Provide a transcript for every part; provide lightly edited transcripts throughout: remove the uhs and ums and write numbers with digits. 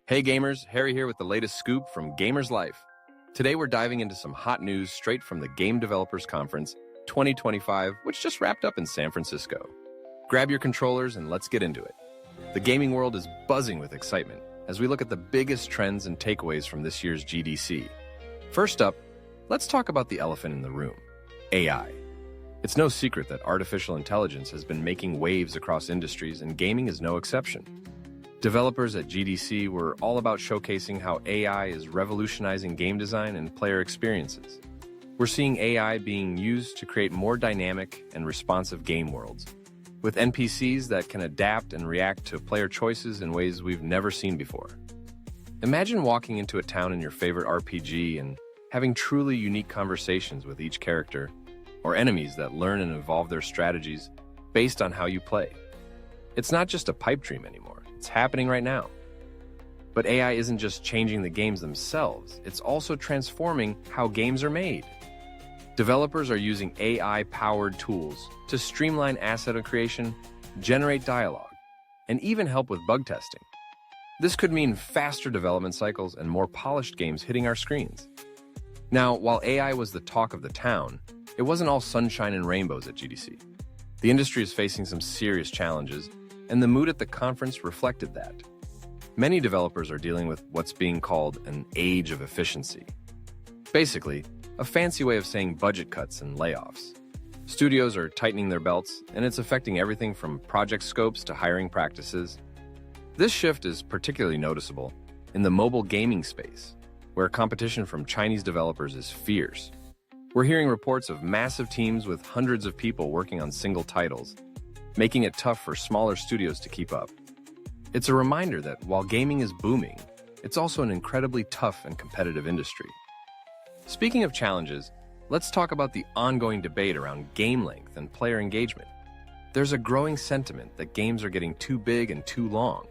Hey gamers, Harry here with the latest scoop from Gamers Life. Today we're diving into some hot news straight from the Game Developers Conference 2025, which just wrapped up in San Francisco. Grab your controllers and let's get into it. The gaming world is buzzing with excitement as we look at the biggest trends and takeaways from this year's GDC. First up, let's talk about the elephant in the room, AI. It's no secret that artificial intelligence has been making waves across industries, and gaming is no exception. Developers at GDC were all about showcasing how AI is revolutionizing game design and player experiences. We're seeing AI being used to create more dynamic and responsive game worlds, with NPCs that can adapt and react to player choices in ways we've never seen before. Imagine walking into a town in your favorite RPG and having truly unique conversations with each character, or enemies that learn and evolve their strategies based on how you play. It's not just a pipe dream anymore. It's happening right now. But AI isn't just changing the games themselves, it's also transforming how games are made. Developers are using AI-powered tools to streamline asset creation, generate dialogue, and even help with bug testing. This could mean faster development cycles and more polished games hitting our screens. Now, while AI was the talk of the town, it wasn't all sunshine and rainbows at GDC. The industry is facing some serious challenges, and the mood at the conference reflected that. Many developers are dealing with what's being called an age of efficiency. Basically, a fancy way of saying budget cuts and layoffs. Studios are tightening their belts, and it's affecting everything from project scopes to hiring practices. This shift is particularly noticeable in the mobile gaming space, where competition from Chinese developers is fierce. We're hearing reports of massive teams with hundreds of people working on single titles, making it tough for smaller studios to keep up. It's a reminder that while gaming is booming, it's also an incredibly tough and competitive industry. Speaking of challenges, let's talk about the ongoing debate around game length and player engagement. There's a growing sentiment that games are getting too big and too long.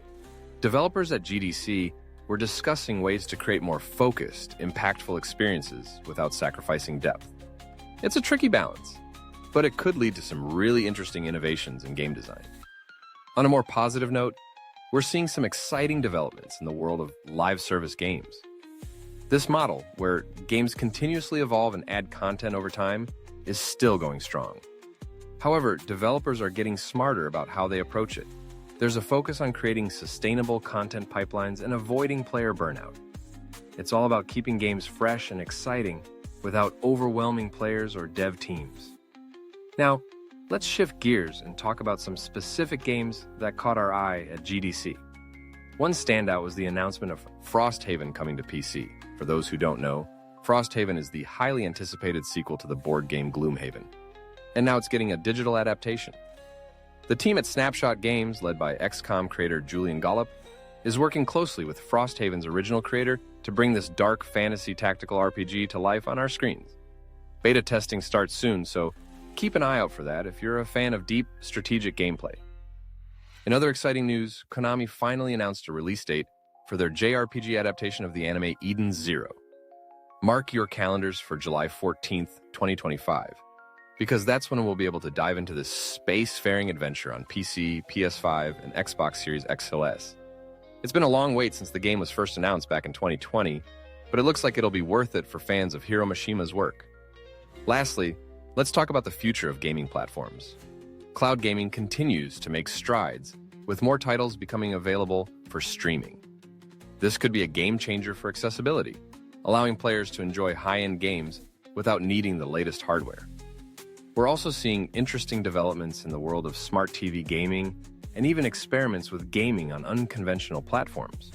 Developers at GDC were discussing ways to create more focused, impactful experiences without sacrificing depth. It's a tricky balance, but it could lead to some really interesting innovations in game design. On a more positive note, we're seeing some exciting developments in the world of live service games. This model, where games continuously evolve and add content over time, is still going strong. However, developers are getting smarter about how they approach it. There's a focus on creating sustainable content pipelines and avoiding player burnout. It's all about keeping games fresh and exciting without overwhelming players or dev teams. Now, let's shift gears and talk about some specific games that caught our eye at GDC. One standout was the announcement of Frosthaven coming to PC. For those who don't know, Frosthaven is the highly anticipated sequel to the board game Gloomhaven, and now it's getting a digital adaptation. The team at Snapshot Games, led by XCOM creator Julian Gollop, is working closely with Frosthaven's original creator to bring this dark fantasy tactical RPG to life on our screens. Beta testing starts soon, so keep an eye out for that if you're a fan of deep, strategic gameplay. In other exciting news, Konami finally announced a release date for their JRPG adaptation of the anime Eden Zero. Mark your calendars for July 14th, 2025, because that's when we'll be able to dive into this spacefaring adventure on PC, PS5, and Xbox Series XLS. It's been a long wait since the game was first announced back in 2020, but it looks like it'll be worth it for fans of Hiro Mishima's work. Lastly, let's talk about the future of gaming platforms. Cloud gaming continues to make strides, with more titles becoming available for streaming. This could be a game changer for accessibility, allowing players to enjoy high-end games without needing the latest hardware. We're also seeing interesting developments in the world of smart TV gaming and even experiments with gaming on unconventional platforms.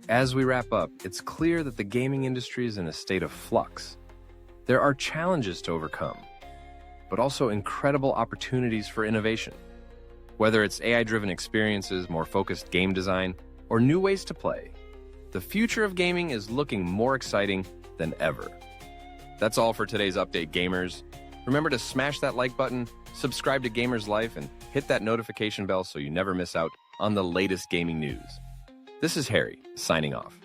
As we wrap up, it's clear that the gaming industry is in a state of flux. There are challenges to overcome, but also incredible opportunities for innovation. Whether it's AI-driven experiences, more focused game design, or new ways to play, the future of gaming is looking more exciting than ever. That's all for today's update, gamers. Remember to smash that like button, subscribe to Gamers Life, and hit that notification bell so you never miss out on the latest gaming news. This is Harry, signing off.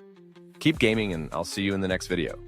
Keep gaming, and I'll see you in the next video.